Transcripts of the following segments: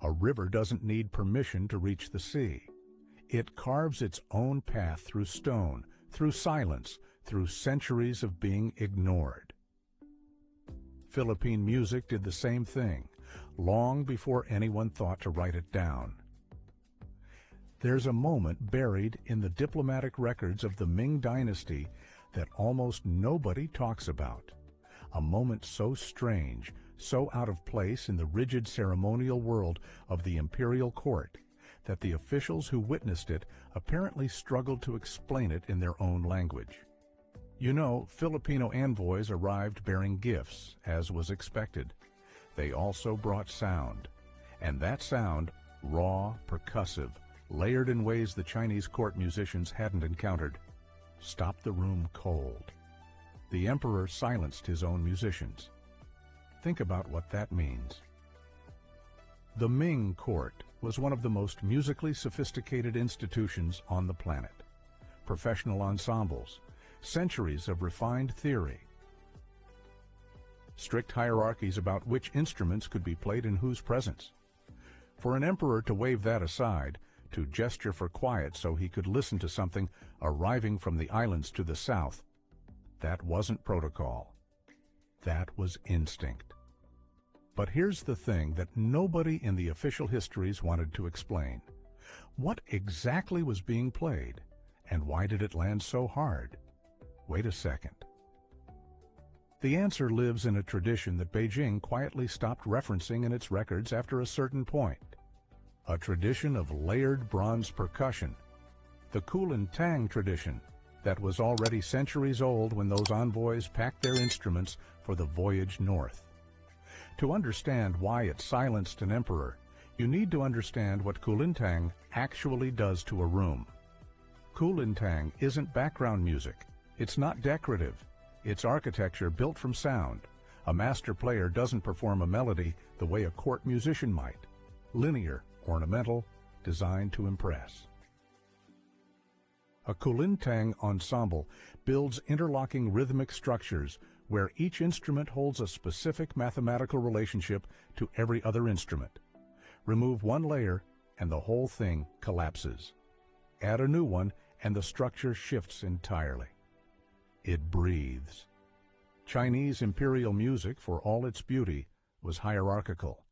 A river doesn't need permission to reach the sea. It carves its own path through stone, through silence, through centuries of being ignored. Philippine music did the same thing, long before anyone thought to write it down. There's a moment buried in the diplomatic records of the Ming Dynasty that almost nobody talks about. A moment so strange, so out of place in the rigid ceremonial world of the imperial court, that the officials who witnessed it apparently struggled to explain it in their own language. You know, Filipino envoys arrived bearing gifts, as was expected. They also brought sound, and that sound, raw, percussive, layered in ways the Chinese court musicians hadn't encountered, stopped the room cold. The emperor silenced his own musicians. Think about what that means. The Ming court was one of the most musically sophisticated institutions on the planet. Professional ensembles, centuries of refined theory, strict hierarchies about which instruments could be played in whose presence. For an emperor to wave that aside, to gesture for quiet so he could listen to something arriving from the islands to the south, that wasn't protocol. That was instinct. But here's the thing that nobody in the official histories wanted to explain. What exactly was being played, and why did it land so hard? Wait a second. The answer lives in a tradition that Beijing quietly stopped referencing in its records after a certain point. A tradition of layered bronze percussion, the Kulin Tang Tradition, that was already centuries old when those envoys packed their instruments for the voyage north. To understand why it silenced an emperor, you need to understand what Kulin Tang actually does to a room. Kulin Tang isn't background music. It's not decorative. It's architecture built from sound. A master player doesn't perform a melody the way a court musician might. Linear, ornamental, designed to impress. A Kulin Tang ensemble builds interlocking rhythmic structures where each instrument holds a specific mathematical relationship to every other instrument. Remove one layer and the whole thing collapses. Add a new one and the structure shifts entirely. It breathes. Chinese imperial music, for all its beauty, was hierarchical.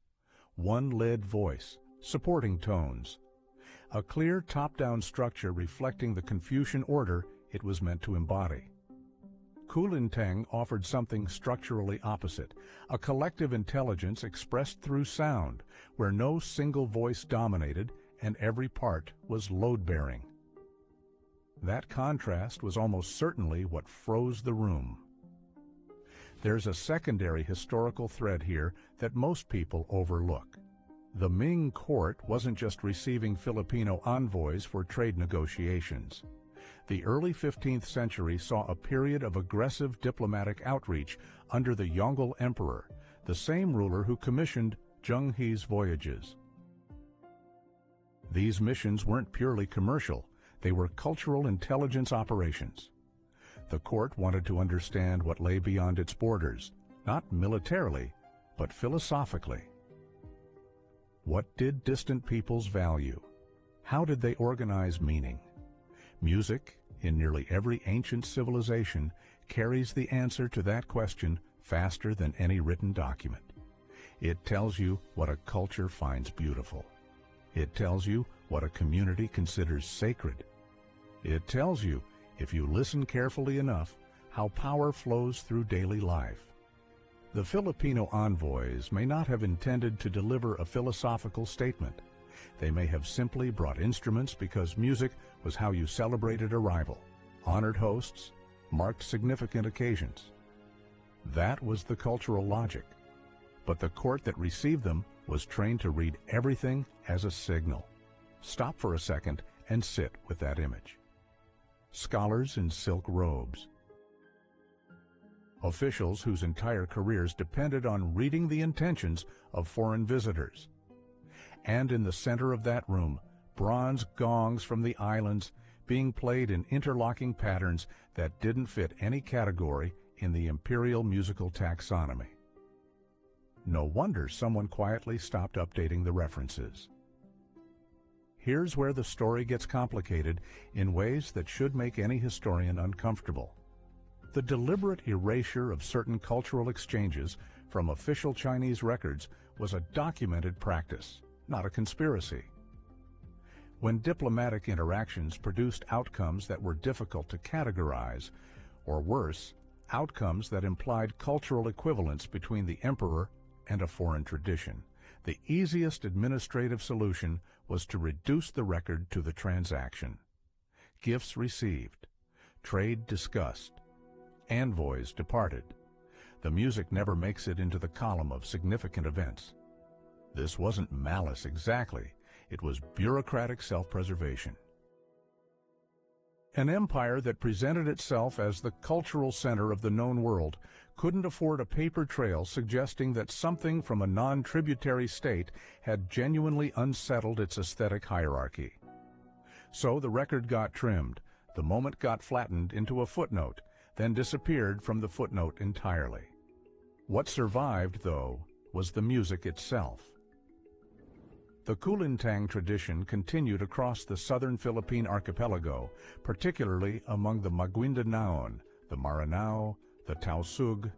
One led voice, supporting tones. A clear top-down structure reflecting the Confucian order it was meant to embody. Kulin Tang offered something structurally opposite, a collective intelligence expressed through sound, where no single voice dominated and every part was load-bearing. That contrast was almost certainly what froze the room. There's a secondary historical thread here that most people overlook. The Ming court wasn't just receiving Filipino envoys for trade negotiations. The early 15th century saw a period of aggressive diplomatic outreach under the Yongle Emperor, the same ruler who commissioned Zheng He's voyages. These missions weren't purely commercial. They were cultural intelligence operations. The court wanted to understand what lay beyond its borders, not militarily, but philosophically. What did distant peoples value? How did they organize meaning? Music, in nearly every ancient civilization, carries the answer to that question faster than any written document. It tells you what a culture finds beautiful. It tells you what a community considers sacred. It tells you, if you listen carefully enough, how power flows through daily life. The Filipino envoys may not have intended to deliver a philosophical statement. They may have simply brought instruments because music was how you celebrated arrival, honored hosts, marked significant occasions. That was the cultural logic. But the court that received them was trained to read everything as a signal. Stop for a second and sit with that image. Scholars in silk robes. Officials whose entire careers depended on reading the intentions of foreign visitors. And in the center of that room, bronze gongs from the islands being played in interlocking patterns that didn't fit any category in the imperial musical taxonomy. No wonder someone quietly stopped updating the references. Here's where the story gets complicated in ways that should make any historian uncomfortable. The deliberate erasure of certain cultural exchanges from official Chinese records was a documented practice, not a conspiracy. When diplomatic interactions produced outcomes that were difficult to categorize, or worse, outcomes that implied cultural equivalence between the emperor and a foreign tradition, the easiest administrative solution was to reduce the record to the transaction. Gifts received, trade discussed, envoys departed. The music never makes it into the column of significant events. This wasn't malice exactly, it was bureaucratic self-preservation. An empire that presented itself as the cultural center of the known world couldn't afford a paper trail suggesting that something from a non-tributary state had genuinely unsettled its aesthetic hierarchy. So the record got trimmed, the moment got flattened into a footnote, then disappeared from the footnote entirely. What survived, though, was the music itself. The Kulin Tang tradition continued across the southern Philippine archipelago, particularly among the Maguindanaon, the Maranao, the Tausug,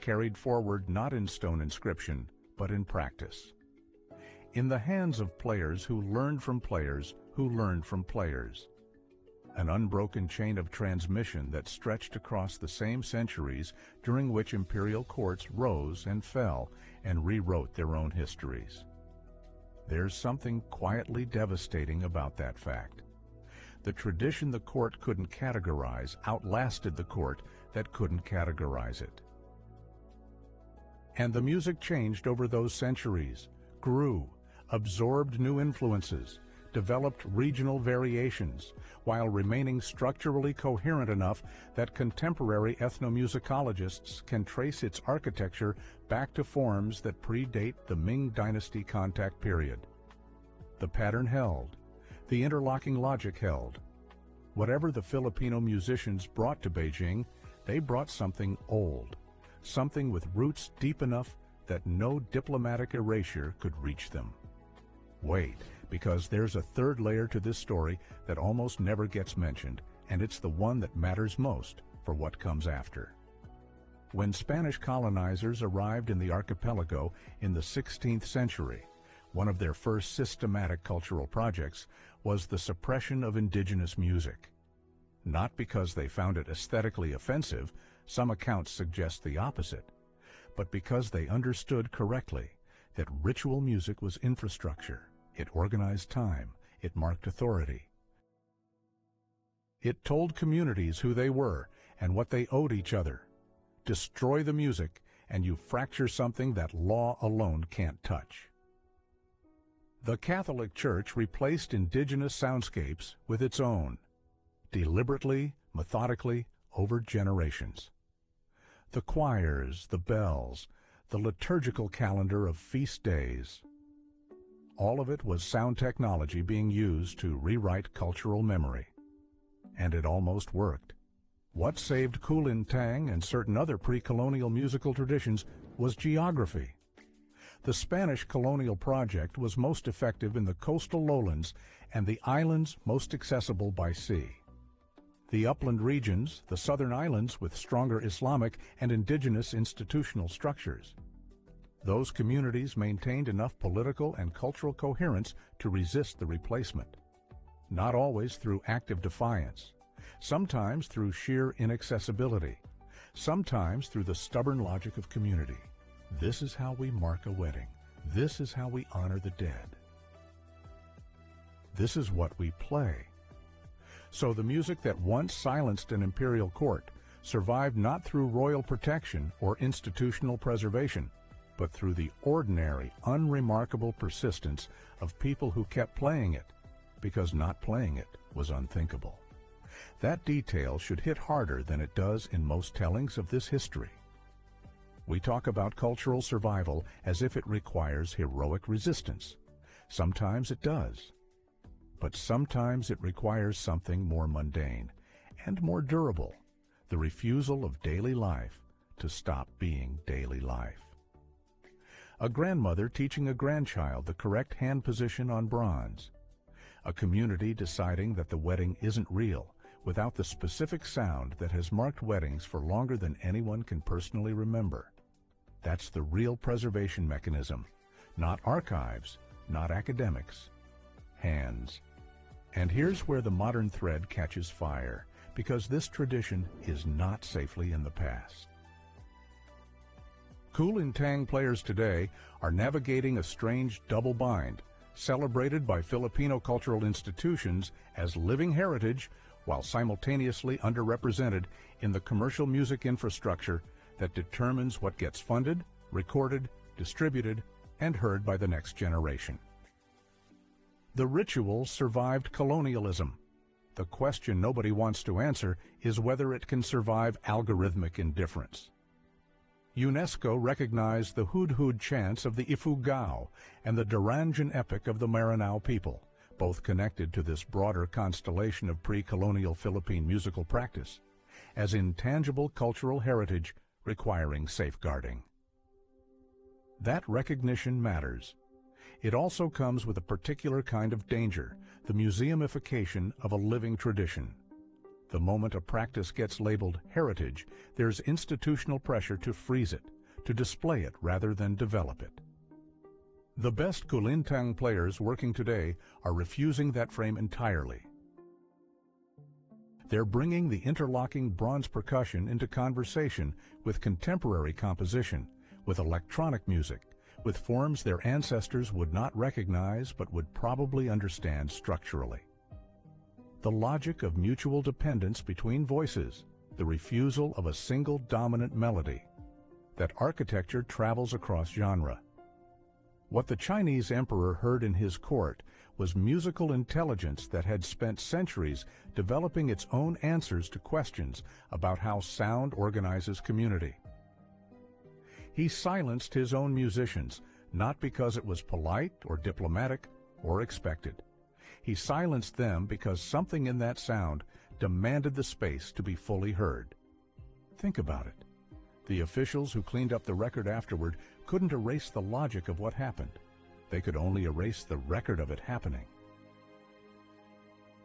carried forward not in stone inscription, but in practice. In the hands of players who learned from players who learned from players. An unbroken chain of transmission that stretched across the same centuries during which imperial courts rose and fell and rewrote their own histories. There's something quietly devastating about that fact. The tradition the court couldn't categorize outlasted the court that couldn't categorize it. And the music changed over those centuries, grew, absorbed new influences, developed regional variations, while remaining structurally coherent enough that contemporary ethnomusicologists can trace its architecture back to forms that predate the Ming Dynasty contact period. The pattern held, the interlocking logic held. Whatever the Filipino musicians brought to Beijing, they brought something old, something with roots deep enough that no diplomatic erasure could reach them. Wait, because there's a third layer to this story that almost never gets mentioned, and it's the one that matters most for what comes after. When Spanish colonizers arrived in the archipelago in the 16th century, one of their first systematic cultural projects was the suppression of indigenous music. Not because they found it aesthetically offensive, some accounts suggest the opposite, but because they understood correctly that ritual music was infrastructure. It organized time. It marked authority. It told communities who they were and what they owed each other. Destroy the music, and you fracture something that law alone can't touch. The Catholic Church replaced indigenous soundscapes with its own, deliberately, methodically, over generations. The choirs, the bells, the liturgical calendar of feast days. All of it was sound technology being used to rewrite cultural memory. And it almost worked. What saved Kulin Tang and certain other pre-colonial musical traditions was geography. The Spanish colonial project was most effective in the coastal lowlands and the islands most accessible by sea. The upland regions, the southern islands with stronger Islamic and indigenous institutional structures. Those communities maintained enough political and cultural coherence to resist the replacement. Not always through active defiance, sometimes through sheer inaccessibility, sometimes through the stubborn logic of community. This is how we mark a wedding. This is how we honor the dead. This is what we play. So the music that once silenced an imperial court survived not through royal protection or institutional preservation, but through the ordinary, unremarkable persistence of people who kept playing it, because not playing it was unthinkable. That detail should hit harder than it does in most tellings of this history. We talk about cultural survival as if it requires heroic resistance. Sometimes it does. But sometimes it requires something more mundane and more durable, the refusal of daily life to stop being daily life. a grandmother teaching a grandchild the correct hand position on bronze, a community deciding that the wedding isn't real without the specific sound that has marked weddings for longer than anyone can personally remember. That's the real preservation mechanism, not archives, not academics, hands. And here's where the modern thread catches fire, because this tradition is not safely in the past. Kulin Tang players today are navigating a strange double bind, celebrated by Filipino cultural institutions as living heritage while simultaneously underrepresented in the commercial music infrastructure that determines what gets funded, recorded, distributed, and heard by the next generation. The ritual survived colonialism. The question nobody wants to answer is whether it can survive algorithmic indifference. UNESCO recognized the Hudhud chants of the Ifugao and the Daranjan epic of the Maranao people, both connected to this broader constellation of pre-colonial Philippine musical practice, as intangible cultural heritage requiring safeguarding. That recognition matters. It also comes with a particular kind of danger, the museumification of a living tradition. The moment a practice gets labeled heritage, there's institutional pressure to freeze it, to display it rather than develop it. The best Kulin Tang players working today are refusing that frame entirely. They're bringing the interlocking bronze percussion into conversation with contemporary composition, with electronic music, with forms their ancestors would not recognize but would probably understand structurally. The logic of mutual dependence between voices, the refusal of a single dominant melody, that architecture travels across genre. What the Chinese emperor heard in his court was musical intelligence that had spent centuries developing its own answers to questions about how sound organizes community. He silenced his own musicians, not because it was polite or diplomatic or expected. He silenced them because something in that sound demanded the space to be fully heard. Think about it. The officials who cleaned up the record afterward couldn't erase the logic of what happened. They could only erase the record of it happening.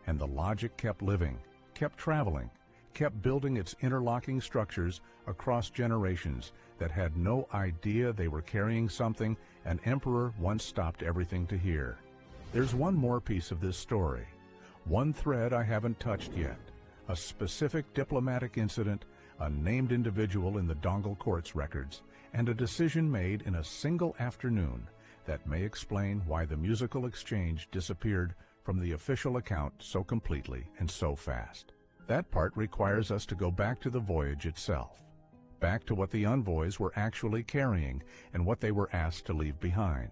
And the logic kept living, kept traveling, kept building its interlocking structures across generations that had no idea they were carrying something an emperor once stopped everything to hear. There's one more piece of this story, one thread I haven't touched yet, a specific diplomatic incident, a named individual in the Dongle Court's records, and a decision made in a single afternoon that may explain why the musical exchange disappeared from the official account so completely and so fast. That part requires us to go back to the voyage itself, back to what the envoys were actually carrying and what they were asked to leave behind.